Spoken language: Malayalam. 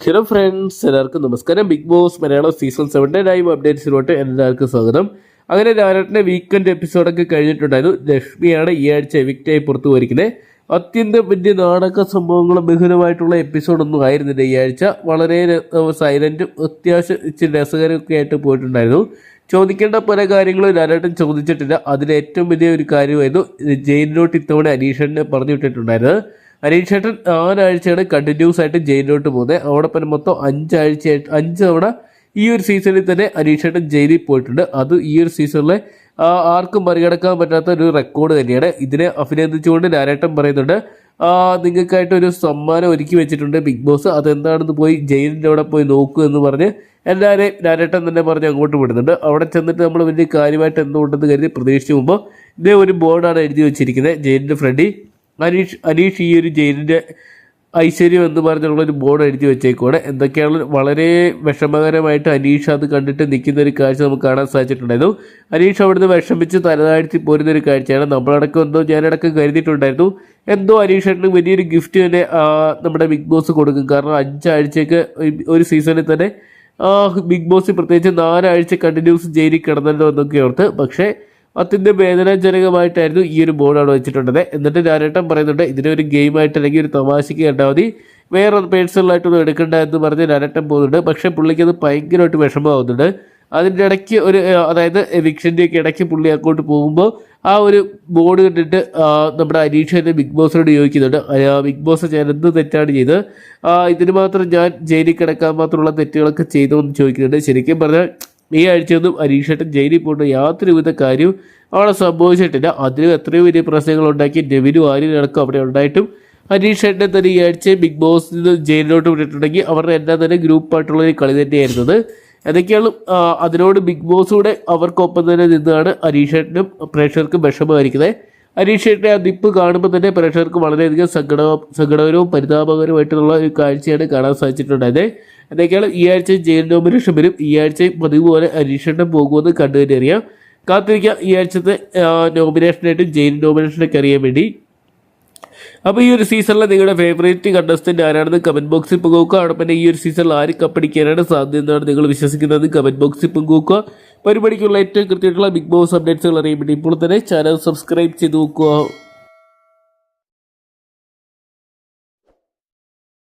ഹലോ ഫ്രണ്ട്സ്, എല്ലാവർക്കും നമസ്കാരം. Bigg Boss Malayalam season 7 live അപ്ഡേറ്റ്സിലോട്ട് എല്ലാവർക്കും സ്വാഗതം. അങ്ങനെ രാരട്ടിന്റെ വീക്കെൻഡ് എപ്പിസോഡൊക്കെ കഴിഞ്ഞിട്ടുണ്ടായിരുന്നു. ലക്ഷ്മിയാണ് ഈ ആഴ്ച എവിക്റ്റായി പുറത്തു പോയിരിക്കുന്നത്. അത്യന്തം വലിയ നാടക സംഭവങ്ങളും ബഹുലമായിട്ടുള്ള എപ്പിസോഡൊന്നും ആയിരുന്നില്ല ഈ ആഴ്ച. വളരെ സൈലന്റും അത്യാവശ്യം ഇച്ചിരി രസകരമൊക്കെ ആയിട്ട് പോയിട്ടുണ്ടായിരുന്നു. ചോദിക്കേണ്ട പല കാര്യങ്ങളും രാരട്ടൻ ചോദിച്ചിട്ടില്ല. അതിലേറ്റവും വലിയ ഒരു കാര്യമായിരുന്നു ജയിലിലോട്ട് ഇത്തവണ അനീഷനെ പറഞ്ഞു വിട്ടിട്ടുണ്ടായിരുന്നത്. അനീഷ് ചേട്ടൻ 4 ആഴ്ചയാണ് കണ്ടിന്യൂസ് ആയിട്ട് ജയിലിലോട്ട് പോകുന്നത്. അവിടെ മൊത്തം 5 തവണ ഈ ഒരു സീസണിൽ തന്നെ അനീഷ് ചേട്ടൻ ജയിലിൽ പോയിട്ടുണ്ട്. അത് ഈ ഒരു സീസണിലെ ആർക്കും മറികടക്കാൻ പറ്റാത്ത ഒരു റെക്കോർഡ് തന്നെയാണ്. ഇതിനെ അഭിനന്ദിച്ചുകൊണ്ട് ലാലേട്ടൻ പറയുന്നുണ്ട്, നിങ്ങൾക്കായിട്ട് ഒരു സമ്മാനം ഒരുക്കി വെച്ചിട്ടുണ്ട് ബിഗ് ബോസ്, അതെന്താണെന്ന് പോയി ജയിലിൻ്റെ അവിടെ പോയി നോക്കൂ എന്ന് പറഞ്ഞ് എല്ലാവരെയും ലാലേട്ടൻ തന്നെ പറഞ്ഞ് അങ്ങോട്ട് വിടുന്നുണ്ട്. അവിടെ ചെന്നിട്ട് നമ്മൾ വലിയ കാര്യമായിട്ട് എന്തുകൊണ്ടെന്ന് കരുതി പ്രതീക്ഷിച്ച് മുമ്പ് ഇതേ ഒരു ബോർഡാണ് എഴുതി വെച്ചിരിക്കുന്നത് ജയിലിൻ്റെ ഫ്രണ്ടിൽ. അനീഷ് ഈ ഒരു ജയിലിൻ്റെ ഐശ്വര്യം എന്ന് പറഞ്ഞുള്ള ഒരു ബോർഡ് എഴുതി വെച്ചേക്കുവാണ്. എന്തൊക്കെയാണ് വളരെ വിഷമകരമായിട്ട് അനീഷ് അത് കണ്ടിട്ട് നിൽക്കുന്ന ഒരു കാഴ്ച നമുക്ക് കാണാൻ സാധിച്ചിട്ടുണ്ടായിരുന്നു. അനീഷ് അവിടുന്ന് വിഷമിച്ച് തലതാഴ്ത്തി പോരുന്ന ഒരു കാഴ്ചയാണ്. നമ്മളടക്കം ഞാനടക്കം കരുതിയിട്ടുണ്ടായിരുന്നു അനീഷേട്ടന് വലിയൊരു ഗിഫ്റ്റ് തന്നെ നമ്മുടെ ബിഗ് ബോസ് കൊടുക്കും. കാരണം 5 ആഴ്ചയൊക്കെ ഒരു സീസണിൽ തന്നെ ബിഗ് ബോസ് പ്രത്യേകിച്ച് 4 ആഴ്ച കണ്ടിന്യൂസ് ജയിലിൽ കിടന്നല്ലോ എന്നൊക്കെ ഓർത്ത്. പക്ഷേ അത്യന്തം വേദനാജനകമായിട്ടായിരുന്നു ഈ ഒരു ബോർഡ് അവിടെ വെച്ചിട്ടുണ്ടത്. എന്നിട്ട് ലാലേട്ടൻ പറയുന്നുണ്ട്, ഇതിനെ ഒരു ഗെയിമായിട്ട് അല്ലെങ്കിൽ ഒരു തമാശയ്ക്ക് കണ്ടാൽ മതി, വേറെ പേഴ്സണലായിട്ടൊന്നും എടുക്കണ്ട എന്ന് പറഞ്ഞ് ലാലേട്ടൻ പോകുന്നുണ്ട്. പക്ഷേ പുള്ളിക്ക് അത് ഭയങ്കരമായിട്ട് വിഷമമാകുന്നുണ്ട്. അതിൻ്റെ ഇടയ്ക്ക് അതായത് എവിക്ഷൻ്റെയൊക്കെ ഇടയ്ക്ക് പുള്ളി അങ്ങോട്ട് പോകുമ്പോൾ ആ ഒരു ബോർഡ് കണ്ടിട്ട് നമ്മുടെ അനീഷ് തന്നെ ബിഗ് ബോസിനോട് ചോദിക്കുന്നുണ്ട്, ബിഗ് ബോസ് ഞാൻ എന്ത് തെറ്റാണ് ചെയ്ത്, ഇതിന് മാത്രം ഞാൻ ജയിലിൽ കിടക്കാൻ മാത്രമുള്ള തെറ്റുകളൊക്കെ ചെയ്തോ എന്ന് ചോദിക്കുന്നുണ്ട്. ശരിക്കും പറഞ്ഞാൽ ഈ ആഴ്ചയൊന്നും അനീഷേട്ടൻ ജയിലിൽ പോയിട്ട് യാതൊരുവിധ കാര്യവും അവിടെ സംഭവിച്ചിട്ടില്ല. അതിലും എത്രയോ വലിയ പ്രശ്നങ്ങൾ ഉണ്ടാക്കി നെവിനും ആര്യനടക്കം അവിടെ ഉണ്ടായിട്ടും അനീഷേട്ടനെ തന്നെ ഈ ആഴ്ച ബിഗ് ബോസിൽ നിന്ന് ജയിലിലോട്ട് വിട്ടിട്ടുണ്ടെങ്കിൽ അവരുടെ എല്ലാം തന്നെ ഗ്രൂപ്പായിട്ടുള്ളൊരു കളി തന്നെയായിരുന്നത്. എന്തൊക്കെയാണ് അതിനോട് ബിഗ് ബോസൂടെ അവർക്കൊപ്പം തന്നെ നിന്നാണ് അനീഷേട്ടനും പ്രേക്ഷകർക്കും വിഷമമായിരിക്കുന്നത്. അനീഷേട്ടനെ ആ നിപ്പ് കാണുമ്പോൾ തന്നെ പ്രേക്ഷകർക്ക് വളരെയധികം സങ്കടകരവും പരിതാപകരമായിട്ടുള്ള ഒരു കാഴ്ചയാണ് കാണാൻ സാധിച്ചിട്ടുണ്ടായത്. എന്തൊക്കെയാണ് ഈ ആഴ്ച ജയിൽ നോമിനേഷൻ വരും. ഈ ആഴ്ചയും പതിവ് പോലെ അനീഷേട്ടൻ പോകുമെന്ന് കണ്ടു തന്നെ അറിയാം. കാത്തിരിക്കാം ഈ ആഴ്ചത്തെ നോമിനേഷനായിട്ട് ജയിൽ നോമിനേഷനൊക്കെ അറിയാൻ വേണ്ടി. അപ്പോൾ ഈ ഒരു സീസണിലെ നിങ്ങളുടെ ഫേവറേറ്റ് കണ്ടസ്റ്റന്റ് ആരാണെന്ന് കമന്റ് ബോക്സിൽ പങ്കുവെക്കുക. അവിടെ പിന്നെ ഈ ഒരു സീസണിൽ ആര് കപ്പടിക്കാനാണ് സാധ്യത എന്നാണ് നിങ്ങൾ വിശ്വസിക്കുന്നത് കമന്റ് ബോക്സിൽ പങ്കുവെക്കുക. പരിപാടിക്കുള്ള ഏറ്റവും കൃത്യമായിട്ടുള്ള ബിഗ് ബോസ് അപ്ഡേറ്റ്സുകൾ അറിയാൻ വേണ്ടി ഇപ്പോൾ തന്നെ ചാനൽ സബ്സ്ക്രൈബ് ചെയ്ത് നോക്കുക.